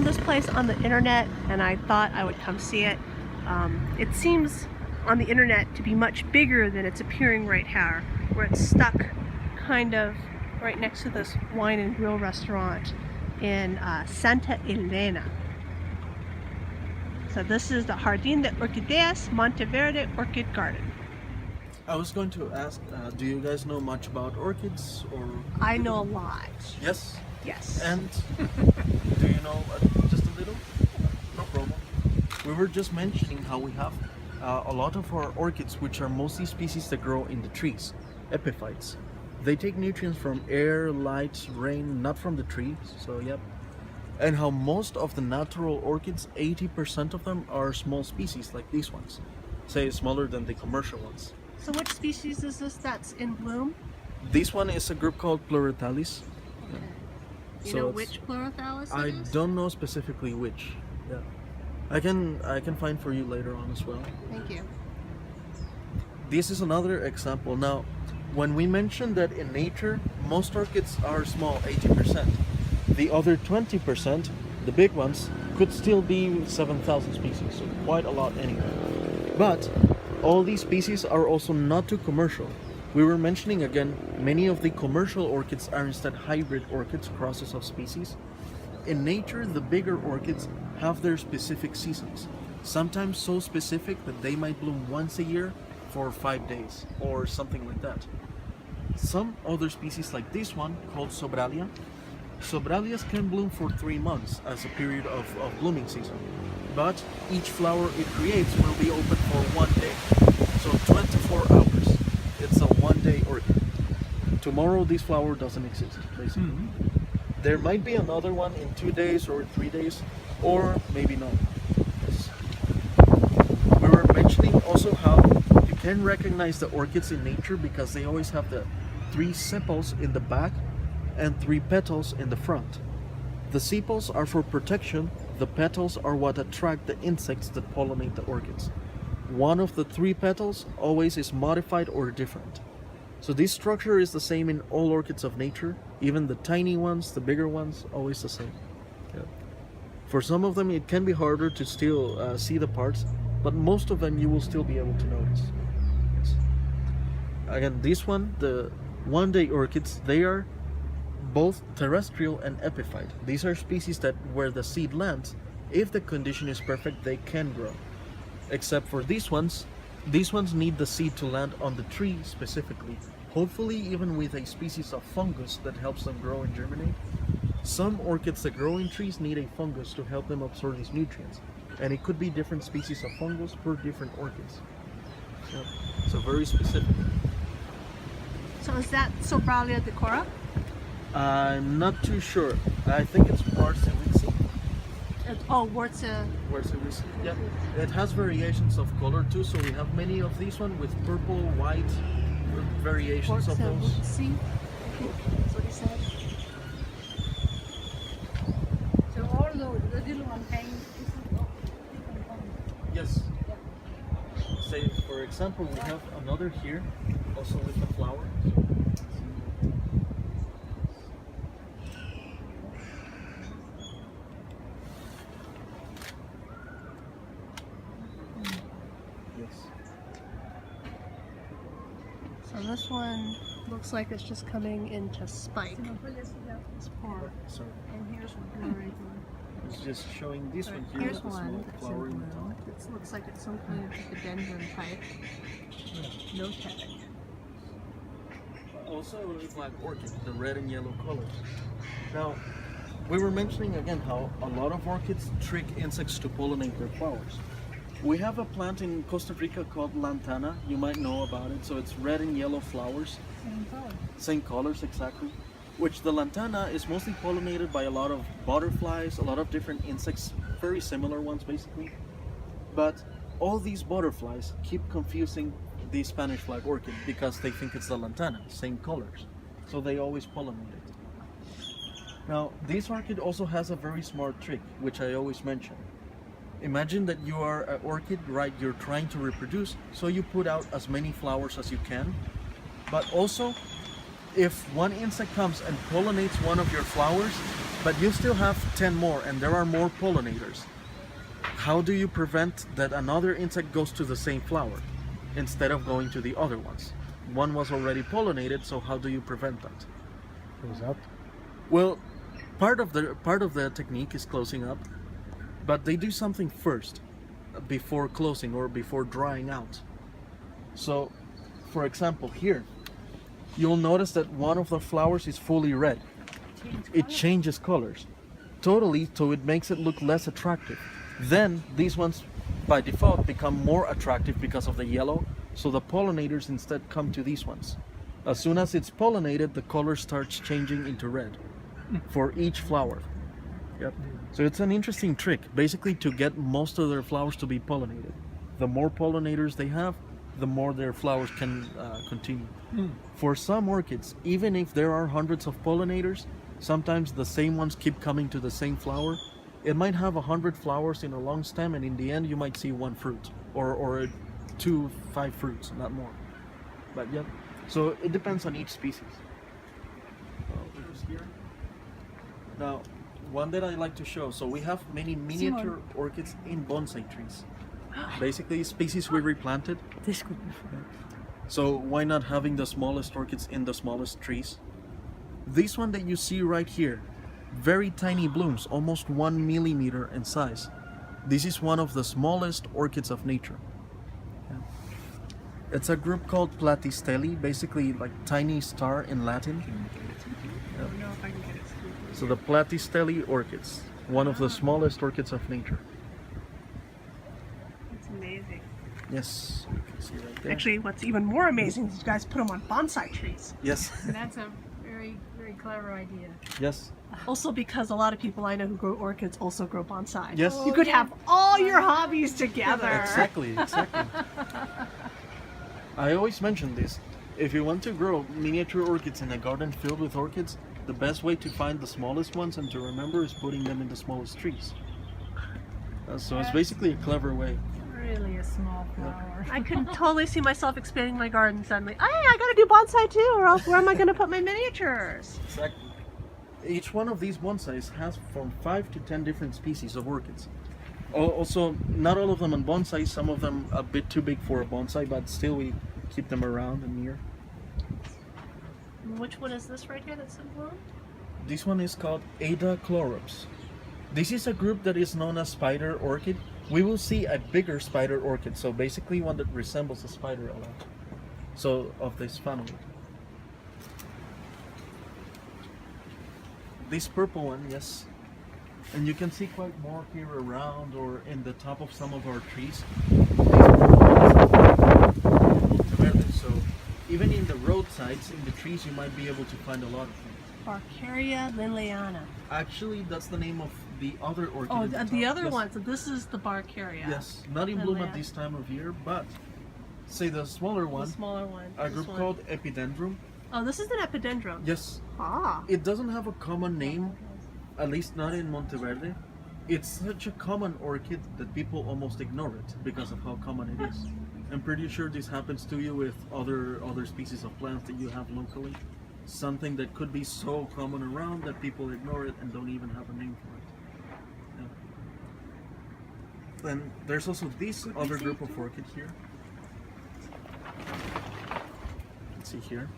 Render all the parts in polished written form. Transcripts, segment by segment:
this place on the internet and I thought I would come see it. It seems on the internet to be much bigger than it's appearing right here, where it's stuck kind of right next to this wine and grill restaurant in Santa Elena. So this is the Jardín de Orquídeas Monteverde Orchid Garden. I was going to ask, do you guys know much about orchids, or? I know a lot. Yes? Yes. And do you know just a little? No problem. We were just mentioning how we have a lot of our orchids, which are mostly species that grow in the trees, epiphytes. They take nutrients from air, light, rain, not from the trees, so yep. And how most of the natural orchids, 80% of them are small species like these ones, say smaller than the commercial ones. So which species is this that's in bloom? This one is a group called Pleurothallis. Okay. You So know it's- which Pleurothallis I it is? don't know specifically which. Yeah, I can find for you later on as well. Thank you. This is another example. Now, when we mentioned that in nature most orchids are small, 80%, the other 20%, the big ones, could still be 7,000 species, so quite a lot anyway. But all these species are also not too commercial. We were mentioning again, many of the commercial orchids are instead hybrid orchids, crosses of species. In nature, the bigger orchids have their specific seasons, sometimes so specific that they might bloom once a year for 5 days or something like that. Some other species like this one, called Sobralias can bloom for 3 months as a period of blooming season, but each flower it creates will be open for 1 day, so 24 hours. It's a 1-day orchid. Tomorrow this flower doesn't exist, basically. There might be another one in 2 days or 3 days, or maybe not. Yes. We were mentioning also how you can recognize the orchids in nature because they always have the 3 sepals in the back and 3 petals in the front. The sepals are for protection, the petals are what attract the insects that pollinate the orchids. One of the 3 petals always is modified or different. So this structure is the same in all orchids of nature, even the tiny ones, the bigger ones, always the same. Yeah. For some of them it can be harder to still see the parts, but most of them you will still be able to notice. Yes. Again, this one, the 1-day orchids, they are both terrestrial and epiphyte. These are species that where the seed lands, if the condition is perfect, they can grow. Except for these ones need the seed to land on the tree specifically, hopefully even with a species of fungus that helps them grow and germinate. Some orchids that grow in trees need a fungus to help them absorb these nutrients, and it could be different species of fungus per different orchids. So very specific. So is that Sobralia decora? I'm not too sure. I think it's Brassia. Oh, Wurza. Yeah, it has variations of color too, so we have many of these one with purple, white, variations of those. See, that's what he said. So all the little one hanging is different color. Yes. Say, for example, we have another here, also with the flower. So this one looks like it's just coming into spike. It's poor. Sorry, And here's one right here. it's just showing this one here Here's with a small one that's flower in in the bloom. top. It looks like it's some kind of epidendrum type. No tag. Also, it's like orchid, the red and yellow colors. Now, we were mentioning again how a lot of orchids trick insects to pollinate their flowers. We have a plant in Costa Rica called lantana. You might know about it. So it's red and yellow flowers. Same color. Same colors exactly. Which the lantana is mostly pollinated by a lot of butterflies, a lot of different insects, very similar ones basically. But all these butterflies keep confusing the Spanish flag orchid because they think it's the lantana, same colors. So they always pollinate it. Now, this orchid also has a very smart trick, which I always mention. Imagine that you are an orchid, right? You're trying to reproduce, so you put out as many flowers as you can, but also if one insect comes and pollinates one of your flowers, but you still have 10 more and there are more pollinators, how do you prevent that another insect goes to the same flower instead of going to the other ones? One was already pollinated, so how do you prevent that? Close up. Well, part of the technique is closing up, but they do something first before closing or before drying out. So, for example, here, you'll notice that one of the flowers is fully red. It changes colors totally, so it makes it look less attractive. Then these ones by default become more attractive because of the yellow, so the pollinators instead come to these ones. As soon as it's pollinated, the color starts changing into red for each flower. Yep. So it's an interesting trick, basically to get most of their flowers to be pollinated. The more pollinators they have, the more their flowers can continue. For some orchids, even if there are hundreds of pollinators, sometimes the same ones keep coming to the same flower. It might have 100 flowers in a long stem, and in the end you might see one fruit or 5 fruits, not more. But yeah, so it depends on each species. Now, one that I like to show, so we have many miniature orchids in bonsai trees. Basically, species we replanted. This could be fun. So why not having the smallest orchids in the smallest trees? This one that you see right here, very tiny blooms, almost 1 millimeter in size. This is one of the smallest orchids of nature. It's a group called Platystelli, basically like tiny star in Latin. I don't know if I can get it. So the Platystelli orchids, one of the smallest orchids of nature. It's amazing. Yes, you can see right there. Actually, what's even more amazing is you guys put them on bonsai trees. Yes, That's a very, very clever idea. yes, Also because a lot of people I know who grow orchids also grow bonsai. yes. You could have all your hobbies together. Exactly, exactly. I always mention this. If you want to grow miniature orchids in a garden filled with orchids, the best way to find the smallest ones and to remember is putting them in the smallest trees. So it's basically a clever way. Really a small flower. I can totally see myself expanding my garden suddenly. Hey, I gotta do bonsai too, or else where am I gonna put my miniatures? Exactly. Each one of these bonsais has from 5 to 10 different species of orchids. Also, not all of them on bonsai, some of them a bit too big for a bonsai, but still we keep them around and near. Which one is this right here that's in bloom? This one is called Ada chlorops. This is a group that is known as spider orchid. We will see a bigger spider orchid, so basically one that resembles a spider a lot. So, of this family. This purple one, yes. And you can see quite more here around or in the top of some of our trees. Monteverde. So even in the roadsides, in the trees, you might be able to find a lot of them. Barcaria liliana. Actually, that's the name of the other orchid. Oh, in the top. other Yes. one. So this is the Barcaria. Yes, not in bloom Lilia. at this time of year, but say the smaller The one, smaller one. a This group one. called Epidendrum. Oh, this is an epidendrum. Yes, Ah. it doesn't have a common name, at least not in Monteverde. It's such a common orchid that people almost ignore it because of how common it is. I'm pretty sure this happens to you with other species of plants that you have locally. Something that could be so common around that people ignore it and don't even have a name for it. Yeah. Then there's also this other group of orchid here. Let's see here.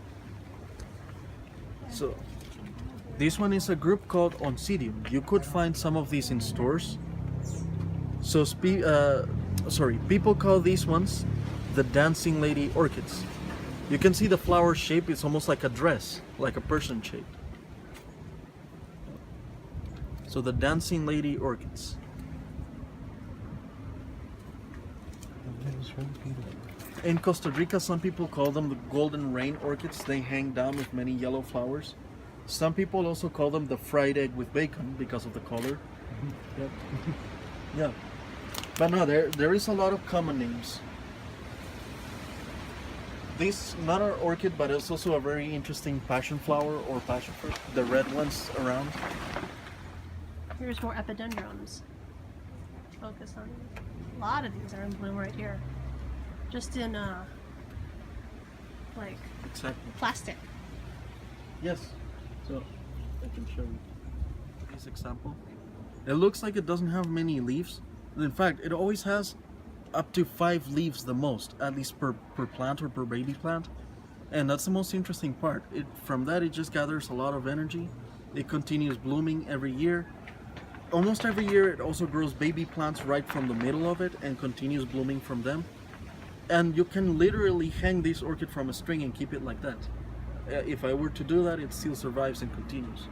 So this one is a group called Oncidium. You could find some of these in stores. So people call these ones the dancing lady orchids. You can see the flower shape, it's almost like a dress, like a person shape. So the dancing lady orchids. In Costa Rica, some people call them the golden rain orchids. They hang down with many yellow flowers. Some people also call them the fried egg with bacon because of the color. Yep. Yeah. But no, there is a lot of common names. This, not an orchid, but it's also a very interesting passion flower or passion fruit. The red ones around. Here's more epidendrums. Focus on a lot of these are in bloom right here. Just in like Exactly. plastic. Yes. So I can show you this example. It looks like it doesn't have many leaves. In fact, it always has up to 5 leaves the most, at least per plant or per baby plant. And that's the most interesting part. From that, it just gathers a lot of energy. It continues blooming every year. Almost every year, it also grows baby plants right from the middle of it and continues blooming from them. And you can literally hang this orchid from a string and keep it like that. If I were to do that, it still survives and continues.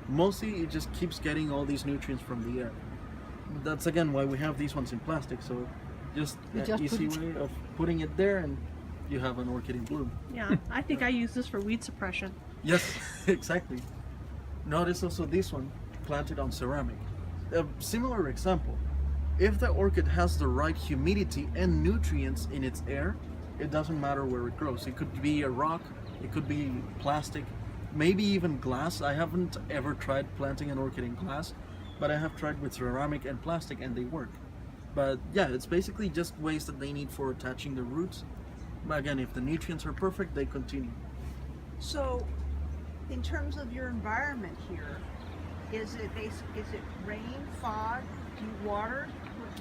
Mostly, it just keeps getting all these nutrients from the air. That's again why we have these ones in plastic. So just an easy way of putting it there and you have an orchid in bloom. Yeah, I think I use this for weed suppression. Yes, exactly. Notice also this one planted on ceramic. A similar example. If the orchid has the right humidity and nutrients in its air, it doesn't matter where it grows. It could be a rock, it could be plastic, maybe even glass. I haven't ever tried planting an orchid in glass, but I have tried with ceramic and plastic and they work. But yeah, it's basically just ways that they need for attaching the roots. But again, if the nutrients are perfect, they continue. So, in terms of your environment here, is it rain, fog? Do you water?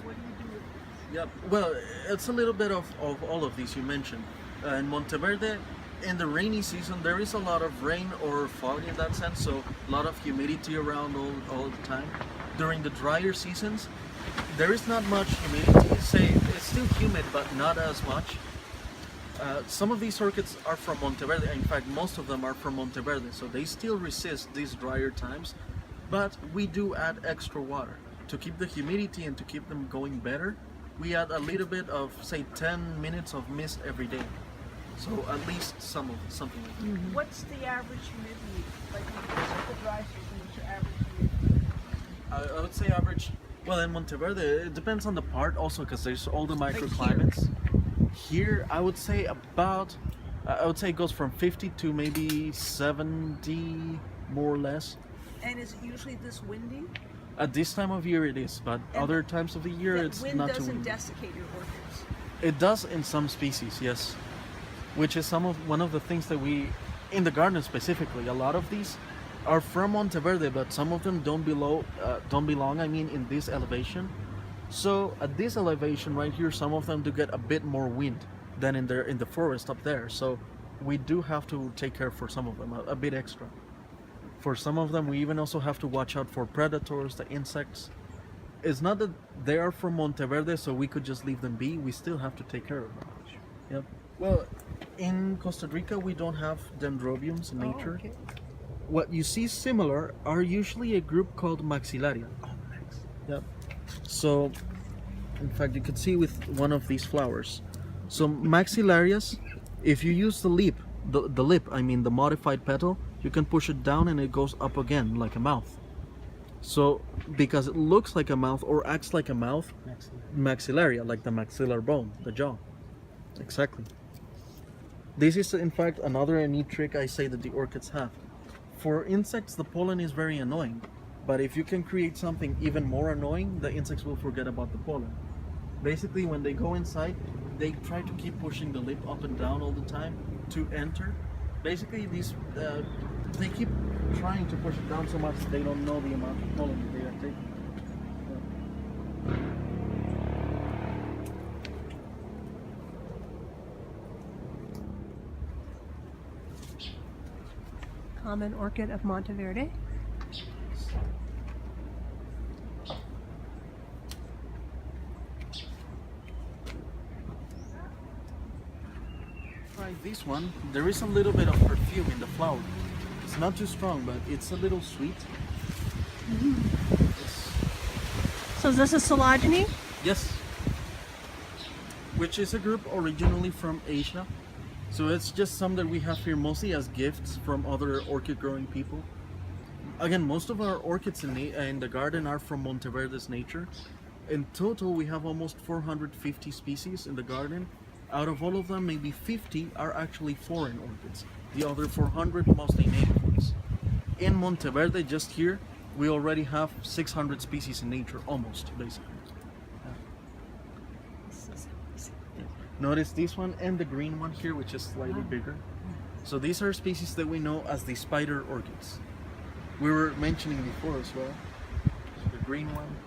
What do you do with this? Yep. Well, it's a little bit of all of these you mentioned. In Monteverde, in the rainy season, there is a lot of rain or fog in that sense, so a lot of humidity around all the time. During the drier seasons, there is not much humidity. Say it's still humid, but not as much. Some of these orchids are from Monteverde. In fact, most of them are from Monteverde, so they still resist these drier times. But we do add extra water to keep the humidity and to keep them going better. We add a little bit of, say, 10 minutes of mist every day. So at least something like that. Mm-hmm. What's the average humidity? Like in the dry season, what's your average humidity? I would say average. Well, in Monteverde, it depends on the part also because there's all the microclimates. Here, I would say it goes from 50 to maybe 70, more or less. And is it usually this windy? At this time of year, it is, but And other times of the year, it's wind not too doesn't windy. desiccate your orchids. It does in some species, yes. Which is one of the things that we, in the garden specifically, a lot of these are from Monteverde, but some of them don't belong. I mean, in this elevation. So at this elevation right here, some of them do get a bit more wind than in the forest up there. So we do have to take care for some of them a bit extra. For some of them, we even also have to watch out for predators, the insects. It's not that they are from Monteverde, so we could just leave them be. We still have to take care of them. Yep. Well, in Costa Rica, we don't have dendrobiums in nature. Okay. What you see similar are usually a group called Maxillaria. Oh, nice. Yep. So, in fact, you can see with one of these flowers. So Maxillarias, if you use the lip, the modified petal, you can push it down and it goes up again like a mouth. So, because it looks like a mouth or acts like a mouth, maxillaria, like the maxillar bone, the jaw. Exactly. This is in fact another neat trick I say that the orchids have. For insects, the pollen is very annoying, but if you can create something even more annoying, the insects will forget about the pollen. Basically, when they go inside, they try to keep pushing the lip up and down all the time to enter. Basically, they keep trying to push it down so much that they don't know the amount of pollen that they are taking. Common orchid of Monteverde. Try this one. There is a little bit of perfume in the flower. It's not too strong, but it's a little sweet. So is this a collagenea? Yes. Which is a group originally from Asia. So it's just some that we have here mostly as gifts from other orchid growing people. Again, most of our orchids in the garden are from Monteverde's nature. In total, we have almost 450 species in the garden. Out of all of them, maybe 50 are actually foreign orchids. The other 400 mostly native ones. In Monteverde, just here, we already have 600 species in nature, almost, basically. Notice this one and the green one here, which is slightly bigger. So these are species that we know as the spider orchids. We were mentioning before as well. The green one.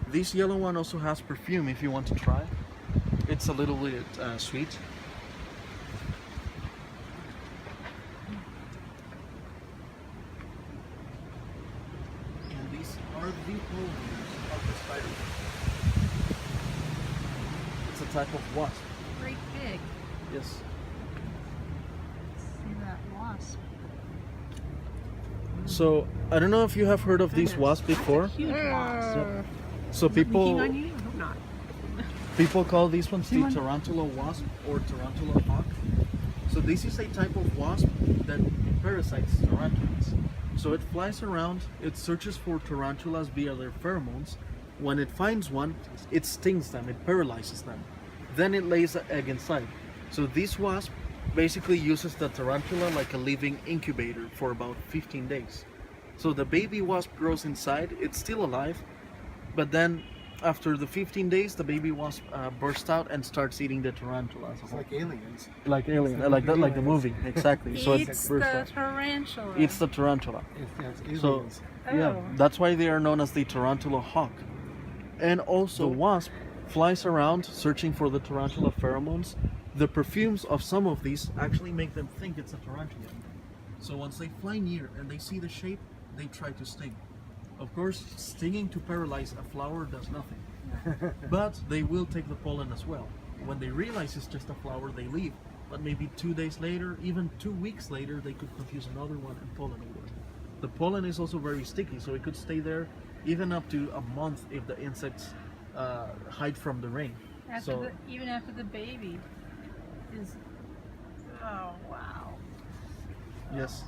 This yellow one also has perfume if you want to try. It's a little bit sweet. And these are the pollinators of the spider. It's a type of wasp. Great big. Yes. See that wasp? So I don't know if you have heard of these wasps before. Huge wasp. So Leaking people on you? I hope not. People call these ones See the one? tarantula wasp or tarantula hawk. So this is a type of wasp that parasites tarantulas. So it flies around, it searches for tarantulas via their pheromones. When it finds one, it stings them, it paralyzes them. Then it lays an egg inside. So this wasp basically uses the tarantula like a living incubator for about 15 days. So the baby wasp grows inside, it's still alive, but then after the 15 days, the baby wasp bursts out and starts eating the tarantula. It's like aliens. Like Alien, like that, like the movie, exactly. So it Eats bursts the out. tarantula. Eats the tarantula. It's So aliens. yeah, Oh. that's why they are known as the tarantula hawk. And also, wasp flies around searching for the tarantula pheromones. The perfumes of some of these actually make them think it's a tarantula. So once they fly near and they see the shape, they try to sting. Of course, stinging to paralyze a flower does nothing. But they will take the pollen as well. When they realize it's just a flower, they leave. But maybe 2 days later, even 2 weeks later, they could confuse another one and pollinate it. The pollen is also very sticky, so it could stay there even up to a month if the insects hide from the rain. Even after the baby is. Oh wow. Yes.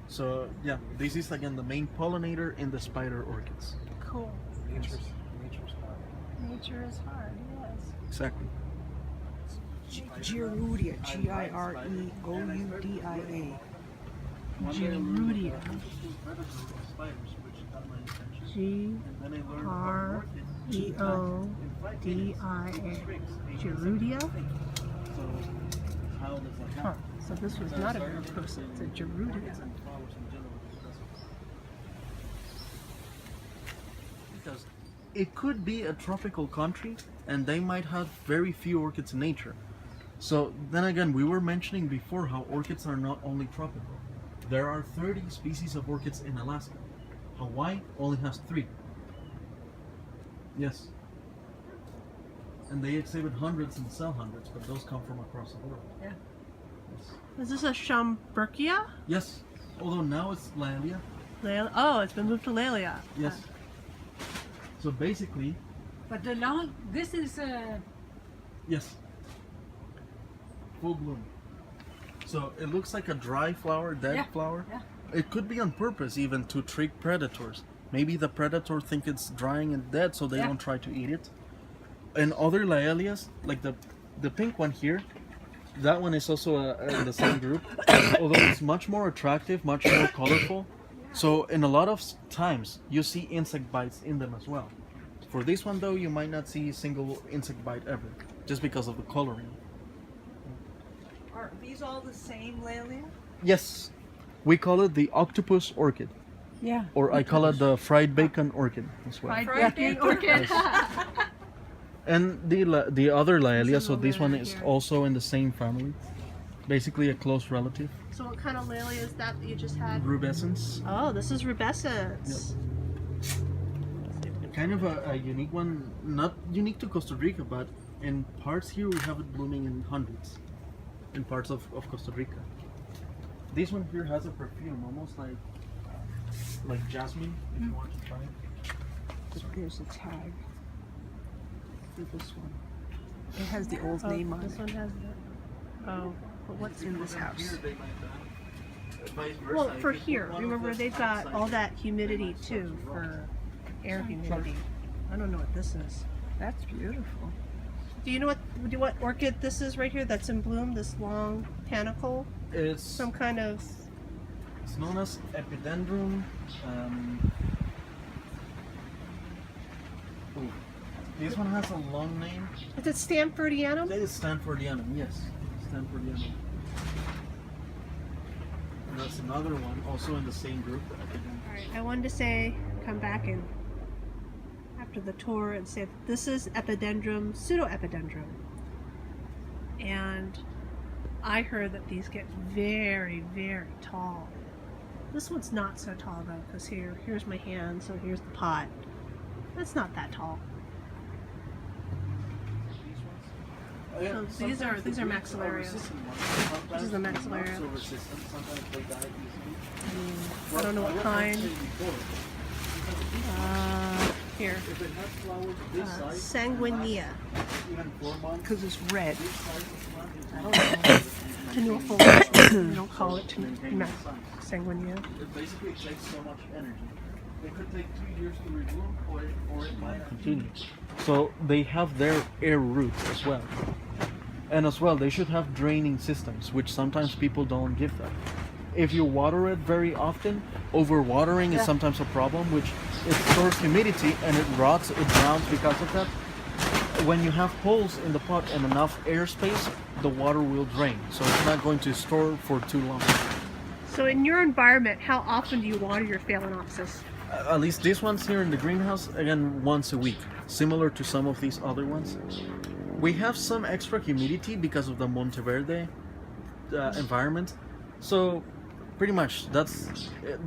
So yeah, this is again the main pollinator in the spider orchids. Cool. Nature's hard. Nature is hard. Yes. Exactly. Gireoudia, Gireoudia. Gireoudia. Gireoudia. Gireoudia. Huh. So this was not a real person. It's a Gireoudia. Because it could be a tropical country and they might have very few orchids in nature. So then again, we were mentioning before how orchids are not only tropical. There are 30 species of orchids in Alaska. Hawaii only has 3. Yes. And they exhibit hundreds and sell hundreds, but those come from across the world. Yeah. Yes. Is this a Schomburgkia? Yes. Although now it's Laelia. Oh, it's been moved to Laelia. Yes. So basically, But the long, this is yes. Full bloom. So it looks like a dry flower, dead Yeah, flower. yeah. It could be on purpose even to trick predators. Maybe the predator think it's drying and dead so they Yeah. don't try to eat it. And other Laelias, like the pink one here, that one is also in the same group, although it's much more attractive, much more colorful. So in a lot of times you see insect bites in them as well. For this one though, you might not see a single insect bite ever, just because of the coloring. Are these all the same, Laelia? Yes, we call it the octopus orchid, yeah. or I call it the fried bacon orchid as well. Fried bacon orchid. And the other Laelia, This is so over this one there is here. also in the same family, basically a close relative. So what kind of Laelia is that you just had? Rubescens, Oh, this is rubescens. kind of a unique one, not unique to Costa Rica, but in parts here we have it blooming in hundreds, in parts of Costa Rica. This one here has a perfume, almost like jasmine, if you want to try it. There's a tag for this one. It has the old name on This it. one has the. Oh, but what's in this house? Here they might vice versa. Well, If for you put here, one of remember this they've got outside all here, that they humidity might start too to for rot. air humidity. I don't know what this is. That's beautiful. Do you know what orchid this is right here that's in bloom? This long panicle, It's some kind of. It's known as Epidendrum. Ooh. This one has a long name. Is it Stamfordianum? That is Stanfordianum, yes. Stanfordianum. That's another one, also in the same group. Alright, I wanted to say, come back and after the tour and say that this is Epidendrum, pseudoepidendrum. And I heard that these get very, very tall. This one's not so tall though, because here's my hand, so here's the pot. It's not that tall. So these are Maxillaria. This is the Maxillaria. I don't know what kind. Here. Sanguinea. Because it's red. I don't know. Tenuiform. We don't call it sanguinea. It basically takes so much energy. It could take 2 years to remove, or it might continue. So they have their air roots as well. And as well, they should have draining systems, which sometimes people don't give them. If you water it very often, overwatering is sometimes a problem, which it stores humidity and it rots, it drowns because of that. When you have holes in the pot and enough airspace, the water will drain. So it's not going to store for too long. So in your environment, how often do you water your Phalaenopsis? At least these ones here in the greenhouse, again, once a week, similar to some of these other ones. We have some extra humidity because of the Monteverde environment, so pretty much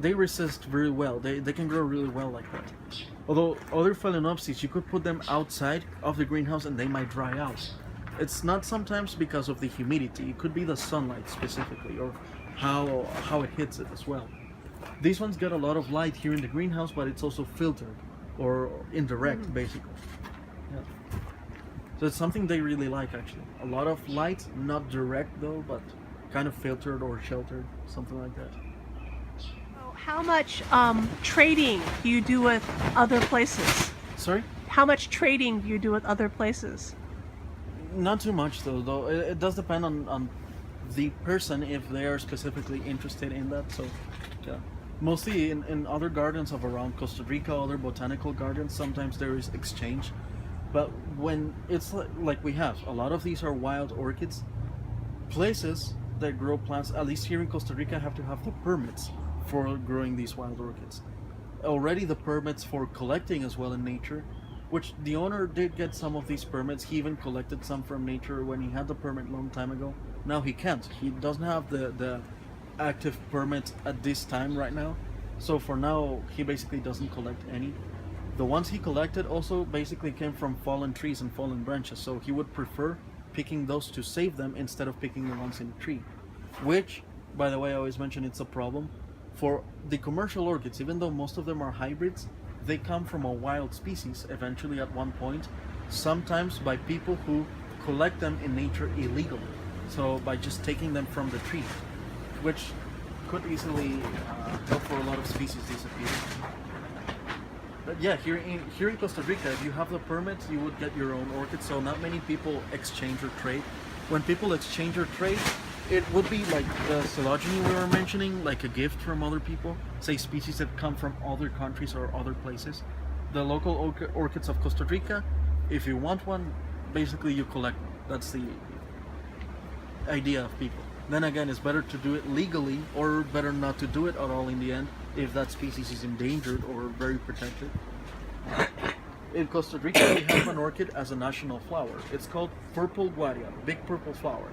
they resist very well. They can grow really well like that. Although other Phalaenopsis, you could put them outside of the greenhouse and they might dry out. It's not sometimes because of the humidity, it could be the sunlight specifically, or how it hits it as well. These ones get a lot of light here in the greenhouse, but it's also filtered or indirect, basically. Yeah. So it's something they really like, actually. A lot of light, not direct though, but kind of filtered or sheltered, something like that. How much trading do you do with other places? Sorry? How much trading do you do with other places? Not too much though. It does depend on the person if they are specifically interested in that. So, yeah. Mostly in other gardens of around Costa Rica, other botanical gardens, sometimes there is exchange. But when it's like we have, a lot of these are wild orchids. Places that grow plants, at least here in Costa Rica, have to have the permits for growing these wild orchids. Already the permits for collecting as well in nature, which the owner did get some of these permits. He even collected some from nature when he had the permit a long time ago. Now he can't. He doesn't have the active permit at this time right now. So for now, he basically doesn't collect any. The ones he collected also basically came from fallen trees and fallen branches. So he would prefer picking those to save them instead of picking the ones in the tree. Which, by the way, I always mention it's a problem. For the commercial orchids, even though most of them are hybrids, they come from a wild species eventually at one point, sometimes by people who collect them in nature illegally. So by just taking them from the tree, which could easily help for a lot of species disappear. But yeah, here in Costa Rica, if you have the permit, you would get your own orchids. So not many people exchange or trade. When people exchange or trade, it would be like the phylogeny we were mentioning, like a gift from other people, say species that come from other countries or other places. The local orchids of Costa Rica, if you want one, basically you collect one. That's the idea of people. Then again, it's better to do it legally, or better not to do it at all in the end, if that species is endangered or very protected. In Costa Rica, we have an orchid as a national flower. It's called purple guaria, big purple flower.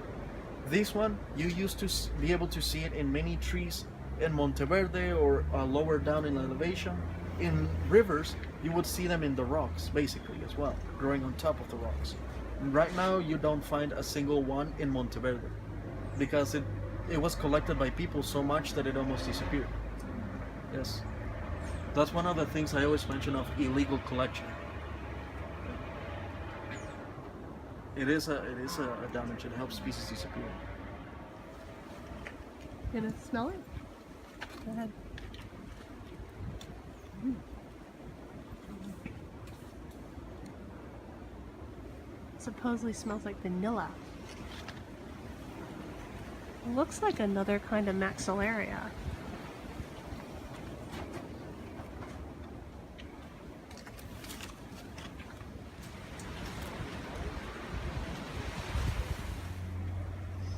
This one, you used to be able to see it in many trees in Monteverde or lower down in elevation. In rivers, you would see them in the rocks, basically, as well, growing on top of the rocks. Right now, you don't find a single one in Monteverde because it was collected by people so much that it almost disappeared. Yes. That's one of the things I always mention of illegal collection. It is a damage. It helps species disappear. You gonna smell it? Go ahead. Supposedly smells like vanilla. Looks like another kind of Maxillaria.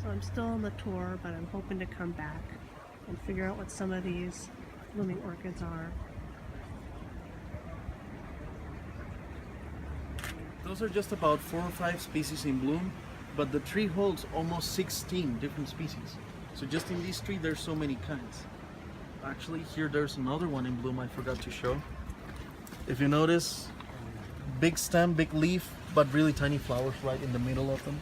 So I'm still on the tour, but I'm hoping to come back and figure out what some of these blooming orchids are. Those are just about 4 or 5 species in bloom, but the tree holds almost 16 different species. So just in these 3 there's so many kinds. Actually, here there's another one in bloom I forgot to show. If you notice, big stem, big leaf, but really tiny flowers right in the middle of them.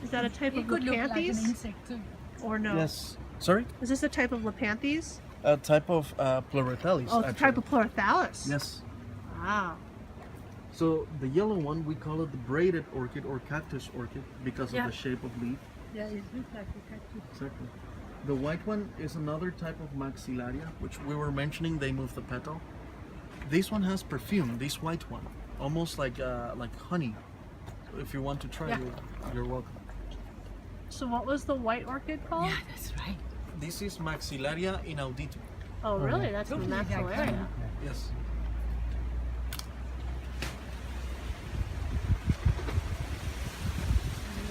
Is that a type It of could look like an Lepanthes? insect too. Or no? Yes. Sorry? Is this a type of Lepanthes? A type of Pleurothallis. Oh, it's a actually. type of Pleurothallis. Yes. Wow. So the yellow one, we call it the braided orchid or cactus orchid because Yeah. of the shape of leaf. Yeah, it looks like a cactus. Exactly. The white one is another type of Maxillaria, which we were mentioning, they move the petal. This one has perfume, this white one, almost like honey. If you want to try, Yeah. you're welcome. So what was the white orchid called? Yeah, that's right. This is Maxillaria inaudita. Oh, really? That's the Totally like Maxillaria. honey. Yes.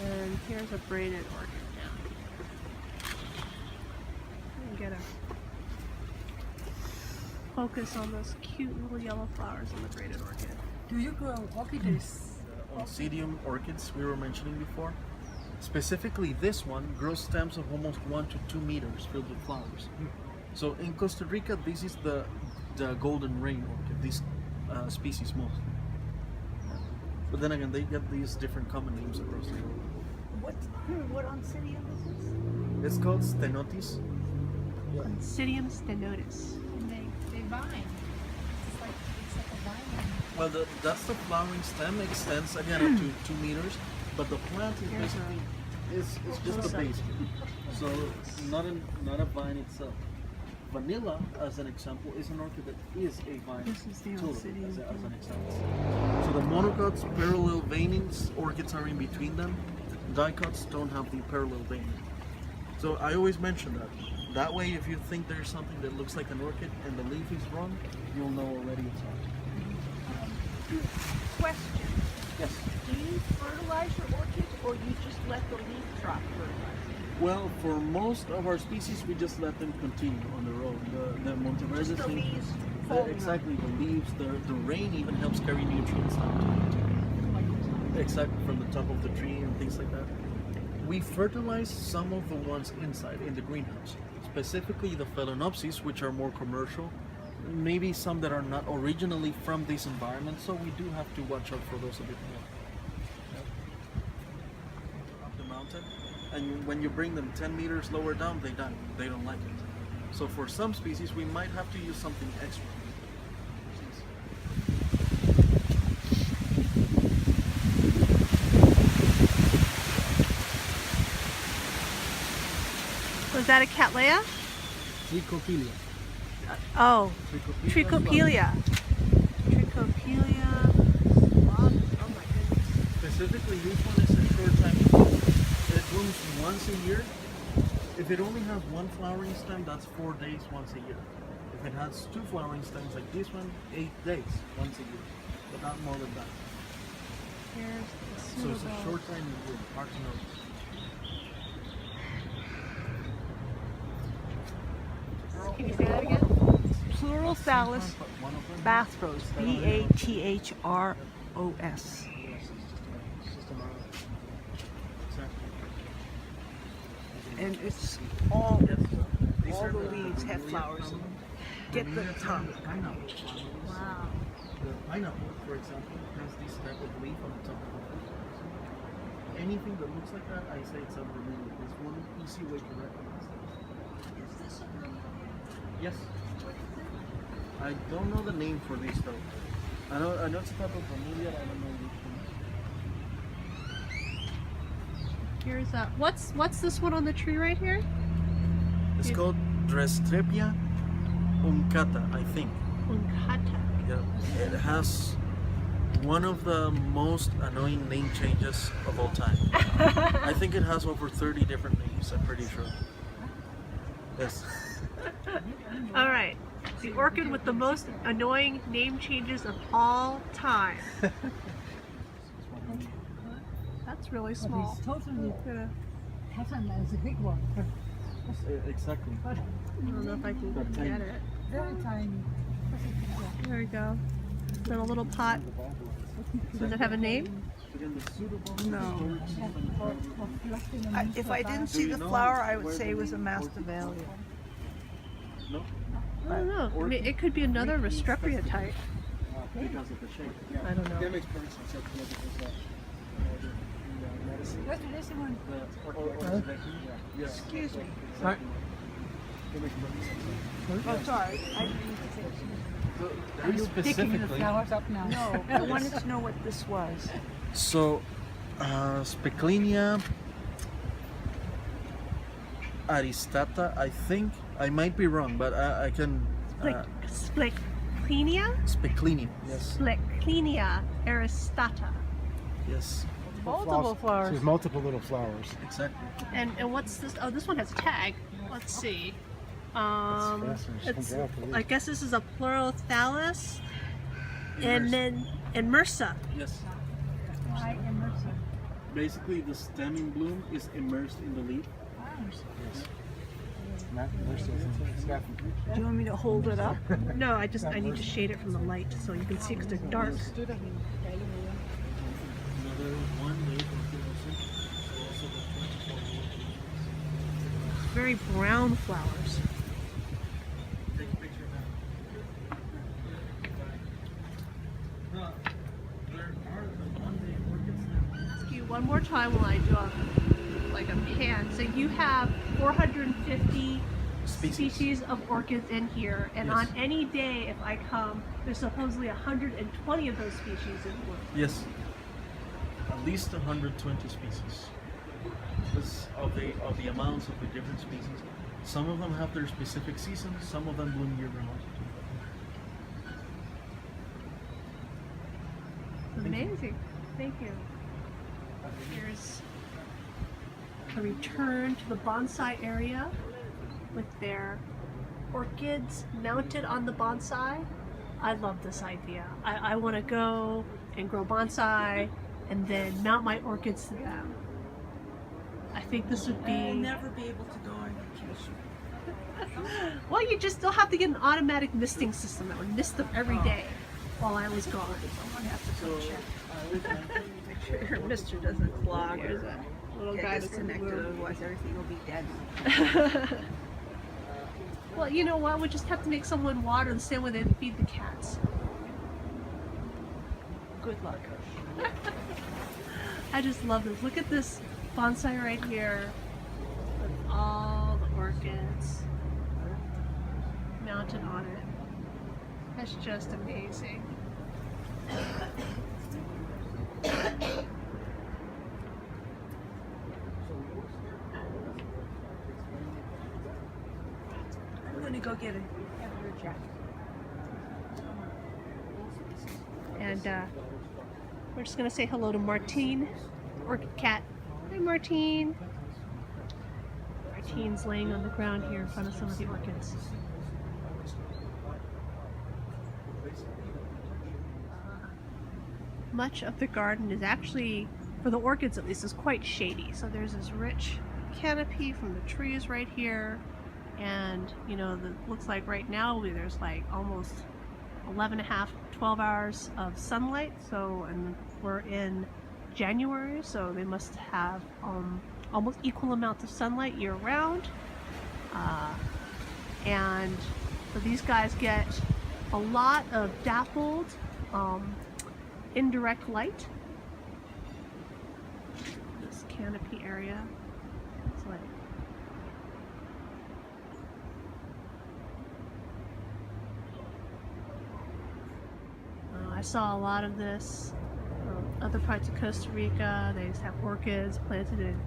And here's a braided orchid now. Get a focus on those cute little yellow flowers in the braided orchid. Do you grow orchids? Oncidium orchids we were mentioning before. Specifically, this one grows stems of almost 1 to 2 meters filled with flowers. So in Costa Rica, this is the golden rain orchid, this species mostly. But then again, they get these different common names across the world. What Oncidium is this? It's called stenotis. Oncidium stenotis. And they vine. It's like a vine. Well, that's the flowering stem, extends again up to 2 meters, but the plant is Here's basically is just the base. So not a vine itself. Vanilla, as an example, is an orchid that is a vine. This is the totally, Oncidium. as an example. So the monocots, parallel veinings, orchids are in between them. Dicots don't have the parallel veining. So I always mention that. That way, if you think there's something that looks like an orchid and the leaf is wrong, you'll know already it's not. Question. Yes. Do you fertilize your orchids or you just let the leaf drop fertilize? Well, for most of our species, we just let them continue on their own. The Monteverde Just the thing- leaves folding exactly, the leaves, the rain even helps carry nutrients down to it. Exactly, from the top of the tree and things like that. We fertilize some of the ones inside in the greenhouse, specifically the Phalaenopsis, which are more commercial. Maybe some that are not originally from this environment, so we do have to watch out for those a bit more. Up the mountain, and when you bring them 10 meters lower down, they die. They don't like it. So for some species, we might have to use something extra. Was that a Cattleya? Trichopilia. Oh, Trichopilia. Trichopilia. Oh my goodness. Specifically, this one is a short time bloom. It blooms once a year. If it only has 1 flowering stem, that's 4 days once a year. If it has 2 flowering stems like this one, 8 days once a year. But not more than that. Here's the So it's a suitable- short time bloom, hard to notice. Can you say that again? Plurothallis But one of them, bothros. BATHROS. exactly. And it's all These all are the leaves have flowers. Get the top. Pineapple. Wow. The pineapple, for example, has this type of leaf on the top of it. Anything that looks like that, I say it's a vermilion. It's one easy way to recognize them. Is this a Yes. I don't know the name for this though. I know it's a type of vermilion. I don't know which one. Here's a. What's this one on the tree right here? It's Yeah. called Strepia uncata, I think. Uncata. Yeah. It has one of the most annoying name changes of all time. I think it has over 30 different names, I'm pretty sure. Yes. All right. The orchid with the most annoying name changes of all time. That's really But small. it's totally Yeah. patterned as a big one. Exactly. I don't know if I can That get tiny. it. Very tiny. There we go. In a little pot. Does it have a name? No. If I didn't see the flower, I would say it was a Masdevallia. No, I don't know. I mean, it could be another Restrepia type. because of the shape. I don't know. That makes perfect sense. That's because medicine. What is the one? Yeah. Excuse me. That makes perfect sense. Oh, sorry. I didn't mean to say Very specifically. Up now. no. I wanted to know what this was. So, Specklinia aristata, I think. I might be wrong, but I can. Specklinia? Specklinia, yes. Specklinia aristata. Yes, Multiple flowers. So there's multiple little flowers. exactly. And what's this? Oh, this one has a tag. Let's see. It's, I guess this is a Pleurothallis, and then immersa. Yes. Why immersive? Basically, the stem in bloom is immersed in the leaf. Do you want me to hold it up? No, I need to shade it from the light so you can see because they're dark. Another one made Very brown flowers. Take a picture now. There are the one-day orchids. Ask you one more time while I do a pan. So you have 450 species of orchids in here, and Yes. on any day if I come, there's supposedly 120 of those species in bloom. Yes. At least 120 species. Because of the amounts of the different species. Some of them have their specific seasons, some of them bloom year round. Amazing. Thank you. Here's a return to the bonsai area with their orchids mounted on the bonsai. I love this idea. I want to go and grow bonsai and then mount my orchids to them. I think this would I'll be... never be able to go on vacation. Well, you just still have to get an automatic misting system that would mist them every day while I was gone. Someone has to come check. Make sure your mister doesn't clog Here's or a little guy get that's in disconnected, bloom. otherwise everything will be dead. Well, you know what? We just have to make someone water the same way they feed the cats. Good luck. I just love this. Look at this bonsai right here with all the orchids mounted on it. That's just amazing. I'm going to go get a jacket. And we're just going to say hello to Martine, orchid cat. Hi, Martine. Martine's laying on the ground here in front of some of the orchids. Much of the garden is actually, for the orchids at least, is quite shady. So there's this rich canopy from the trees right here. And, you know, looks like right now there's like almost 12 hours of sunlight. So, and we're in January, so they must have almost equal amounts of sunlight year round. And so these guys get a lot of dappled indirect light. This canopy area. It's like I saw a lot of this. Other parts of Costa Rica, they just have orchids planted in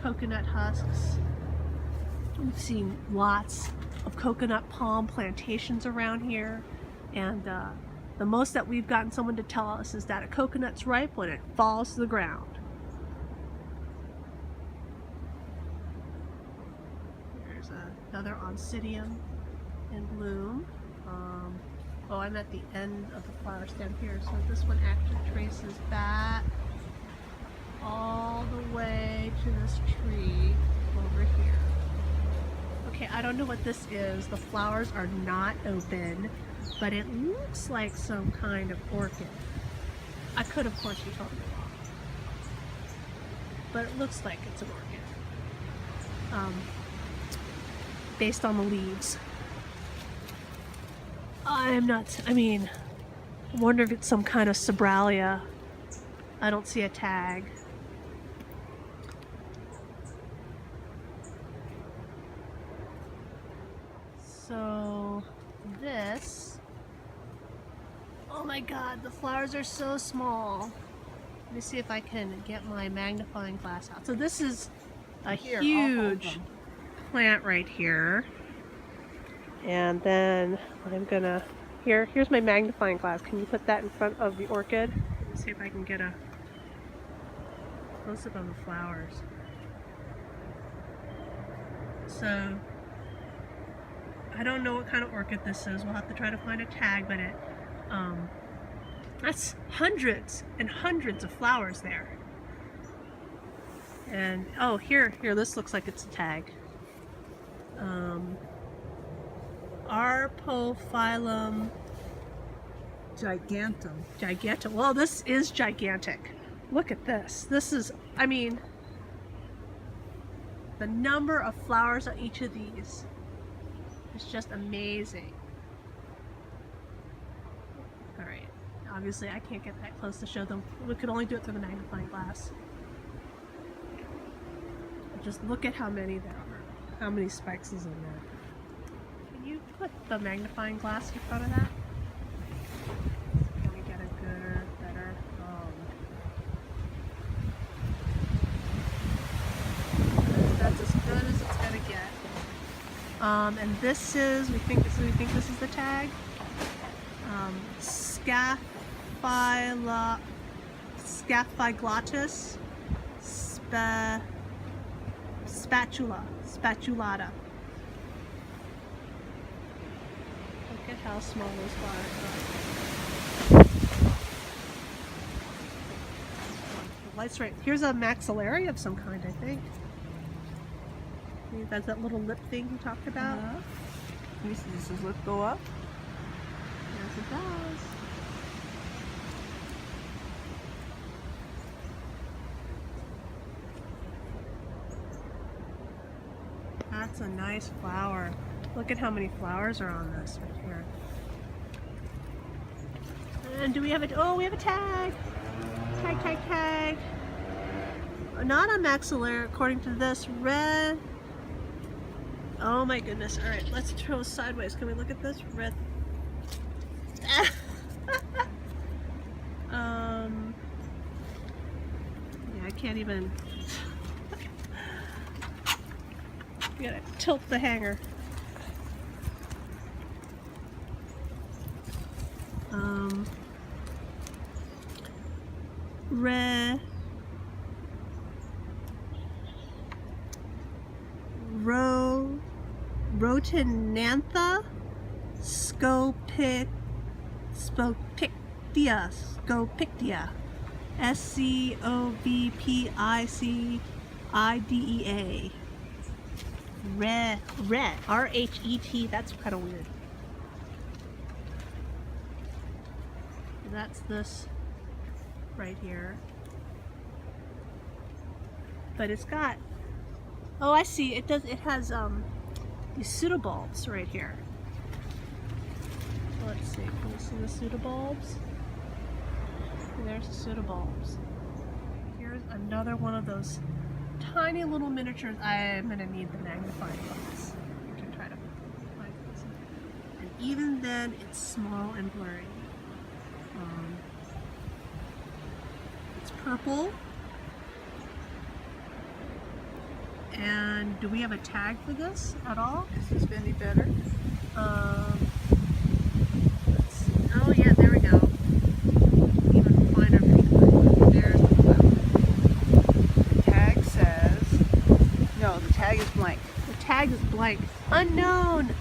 coconut husks. We've seen lots of coconut palm plantations around here, and the most that we've gotten someone to tell us is that a coconut's ripe when it falls to the ground. There's another Oncidium in bloom. Oh, I'm at the end of the flower stem here, so this one actually traces back all the way to this tree over here. Okay, I don't know what this is. The flowers are not open, but it looks like some kind of orchid. I could, of course, be totally wrong. But it looks like it's an orchid. Based on the leaves. I wonder if it's some kind of Sobralia. I don't see a tag. So this, oh my god, the flowers are so small. Let me see if I can get my magnifying glass out. So this is a Here, I'll hold huge them. plant right here. And then I'm gonna, here's my magnifying glass. Can you put that in front of the orchid? Let me see if I can get a close-up of the flowers. So, I don't know what kind of orchid this is. We'll have to try to find a tag, but that's hundreds and hundreds of flowers there. And, oh, here, this looks like it's a tag. Arpophyllum Giganteum. Well, this is gigantic. Look at this. This is, the number of flowers on each of these is just amazing. Alright, obviously I can't get that close to show them. We could only do it through the magnifying glass. Just look at how many there are. How many spikes is in there. Can you put the magnifying glass in front of that? Can we get a good, better? That's as good as it's gonna get. And this is, we think this is the tag. Scaphyglottis, spathulata. Look at how small those flowers are. The light's right. Here's a Maxillaria of some kind, I think. That's that little lip thing you talked about. Let me see, does his lip go up? Yes, it does. That's a nice flower. Look at how many flowers are on this right here. And do we have a, oh, we have a tag. Tag. Not a Maxillaria according to this. Red. Oh my goodness. Alright, let's throw sideways. Can we look at this? Red. Yeah, I can't even. You gotta tilt the hanger. Rotinantha Scopictia. Scopictia. Red. R-H-E-T. That's kind of weird. That's this right here. But it's got, oh, I see. It has these pseudobulbs right here. Let's see. Can you see the pseudobulbs? There's the pseudobulbs. Here's another one of those tiny little miniatures. I'm gonna need the magnifying glass to try to find this. And even then, it's small and blurry. It's purple. And do we have a tag for this at all? Is this any better? Let's see. Oh yeah, there we go. Even finer picture. There's the flower. The tag says, no, the tag is blank. The tag is blank. Unknown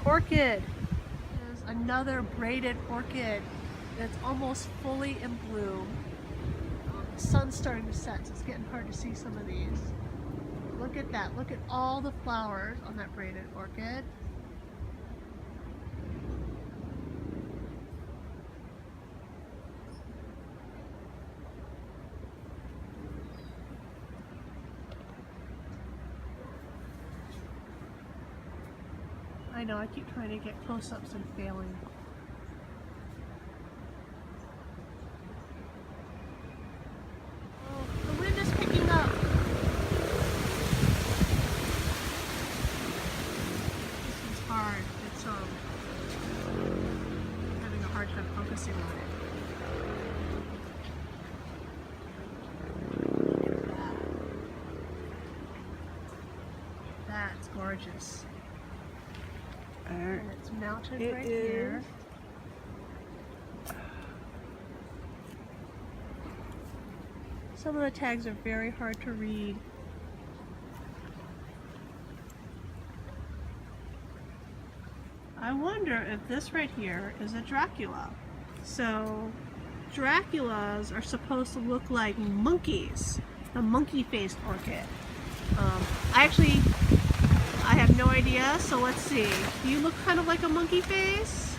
orchid. There's another braided orchid that's almost fully in bloom. The sun's starting to set, so it's getting hard to see some of these. look at that. Look at all the flowers on that braided orchid. I know, I keep trying to get close-ups and failing. Oh, the wind is picking up. This is hard. It's having a hard time focusing on it. Look at that. That's gorgeous. And it's mounted right here. Some of the tags are very hard to read. I wonder if this right here is a Dracula. So Draculas are supposed to look like monkeys, the monkey-faced orchid. I have no idea, so let's see. Do you look kind of like a monkey face?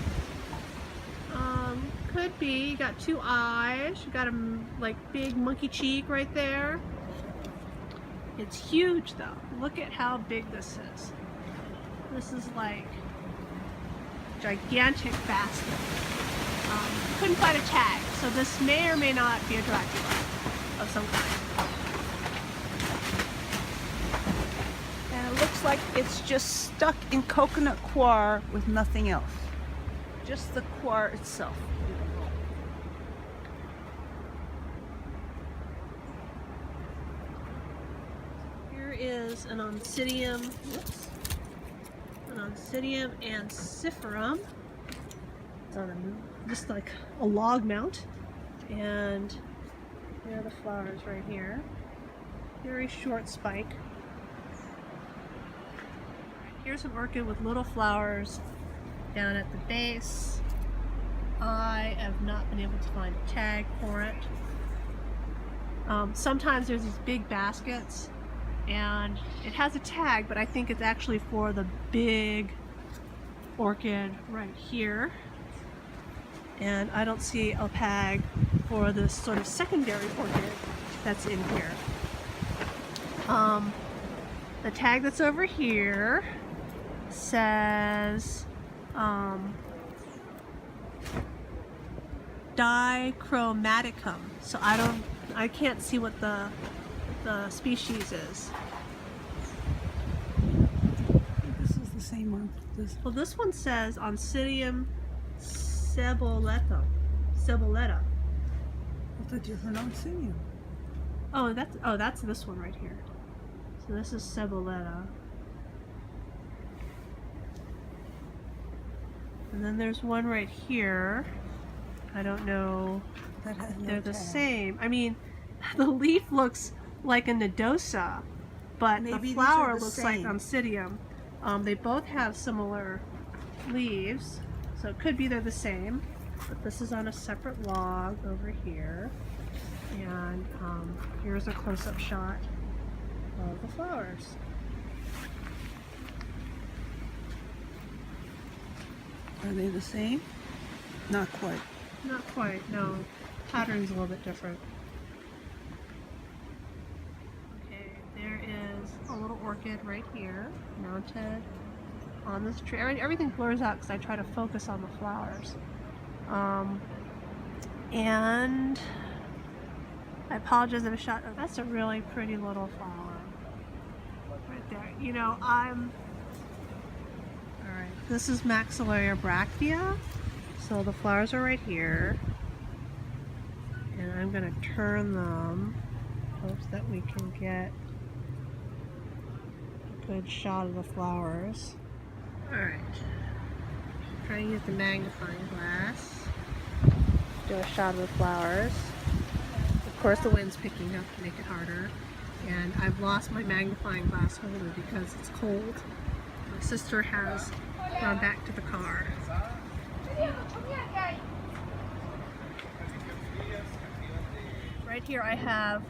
Could be. You got two eyes. You got a like big monkey cheek right there. It's huge though. Look at how big this is. This is like gigantic basket. Couldn't find a tag, so this may or may not be a Dracula of some kind. And it looks like it's just stuck in coconut coir with nothing else. Just the coir itself. Here is an Oncidium, whoops, an Oncidium anciferum. It's on just like a log mount, and there are the flowers right here. Very short spike. Here's an orchid with little flowers down at the base. I have not been able to find a tag for it. Sometimes there's these big baskets and it has a tag, but I think it's actually for the big orchid right here. And I don't see a tag for this sort of secondary orchid that's in here. The tag that's over here says dichromaticum. So I can't see what the species is. This is the same one. Well, this one says Oncidium ceboletta. Ceboletta. What's a different Oncidium? Oh, that's this one right here. So this is ceboletta. And then there's one right here. I don't know. That has no They're the tag. same. I mean, the leaf looks like a nodosa, but Maybe the these flower are the looks same. like Oncidium. They both have similar leaves, so it could be they're the same. But this is on a separate log over here. And here's a close-up shot of the flowers. Are they the same? Not quite. Not quite, no. Pattern's a little bit different. Okay, there is a little orchid right here, mounted on this tree. Everything blurs out because I try to focus on the flowers. And I apologize if I shot. Oh, that's a really pretty little flower right there. You know, alright, this is Maxillaria bractea. So the flowers are right here. And I'm going to turn them, hopes that we can get a good shot of the flowers. Alright, try to use the magnifying glass. Do a shot of the flowers. Of course the wind's picking up to make it harder. And I've lost my magnifying glass holder because it's cold. My sister has gone back to the car. Right here I have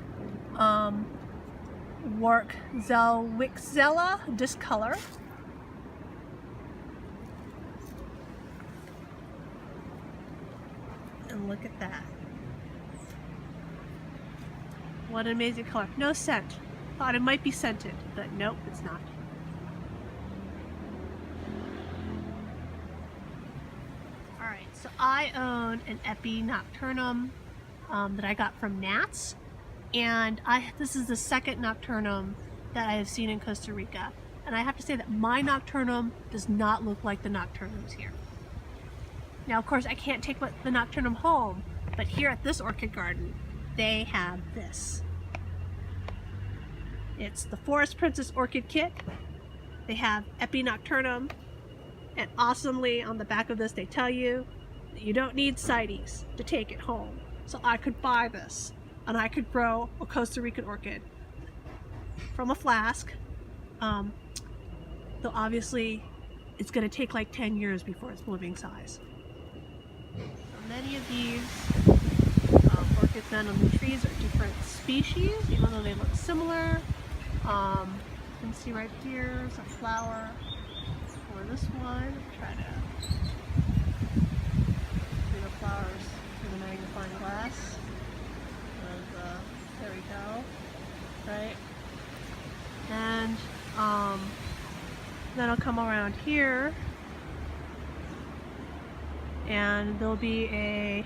Zellwixella discolor. And look at that. What an amazing color. No scent. Thought it might be scented, but nope, it's not. Alright, so I own an Epidendrum that I got from Nats. And this is the second nocturnum that I have seen in Costa Rica. And I have to say that my nocturnum does not look like the nocturnums here. Now, of course, I can't take the nocturnum home, but here at this orchid garden, they have this. It's the Forest Princess Orchid Kit. They have Epinocturnum, and awesomely on the back of this they tell you that you don't need CITES to take it home. So I could buy this, and I could grow a Costa Rican orchid from a flask. Though obviously it's going to take like 10 years before it's living size. So many of these orchids then on the trees are different species, even though they look similar. You can see right here is a flower for this one. Try to see the flowers through the magnifying glass. There we go. Right? And then I'll come around here and there'll be a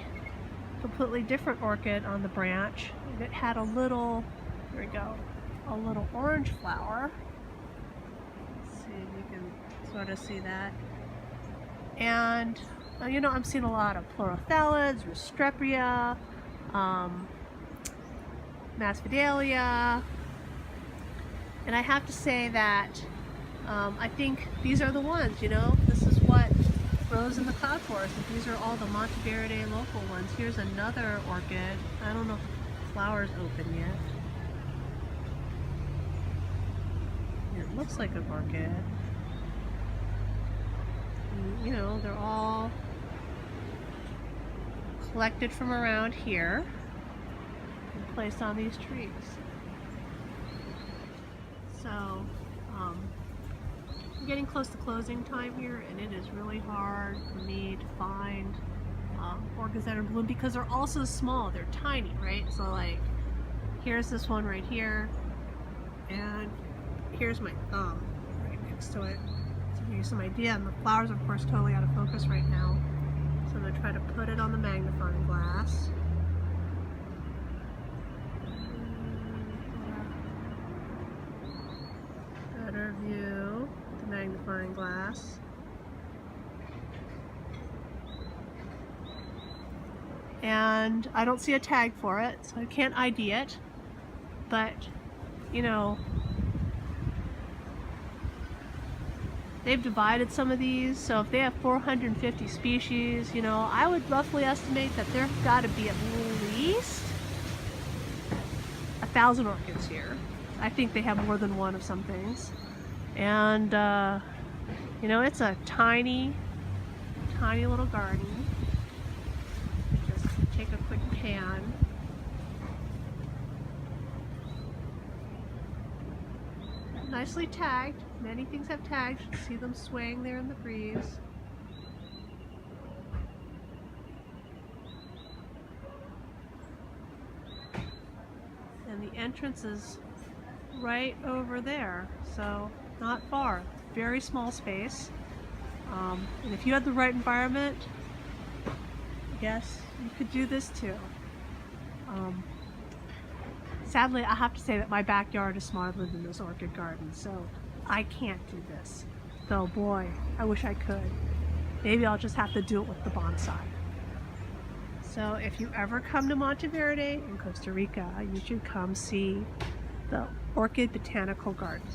completely different orchid on the branch. It had a little, there we go, a little orange flower. Let's see if you can sort of see that. And you know, I'm seeing a lot of Pleurothallis, Restreppia, Maxillaria, and I have to say that I think these are the ones, you know, this is what grows in the cloud forest. If these are all the Monteverde local ones. Here's another orchid. I don't know if the flower's open yet. It looks like an orchid. And, you know, they're all collected from around here and placed on these trees. So, I'm getting close to closing time here, and it is really hard for me to find orchids that are in bloom because they're also small. They're tiny, right? So, like, here's this one right here, and here's my thumb right next to it to give you some idea. And the flowers, of course, totally out of focus right now. So I'm going to try to put it on the magnifying glass. Better view with the magnifying glass. And I don't see a tag for it, so I can't ID it. But, you know, they've divided some of these, so if they have 450 species, you know, I would roughly estimate that there's got to be at least 1,000 orchids here. I think they have more than one of some things. And, you know, it's a tiny, tiny little garden. Just take a quick pan. Nicely tagged. Many things have tags. You can see them swaying there in the breeze. And the entrance is right over there, so not far. Very small space. And if you had the right environment, yes, you could do this too. Sadly, I have to say that my backyard is smaller than this orchid garden, so I can't do this. Though, boy, I wish I could. Maybe I'll just have to do it with the bonsai. So if you ever come to Monteverde in Costa Rica, you should come see the Orchid Botanical Garden.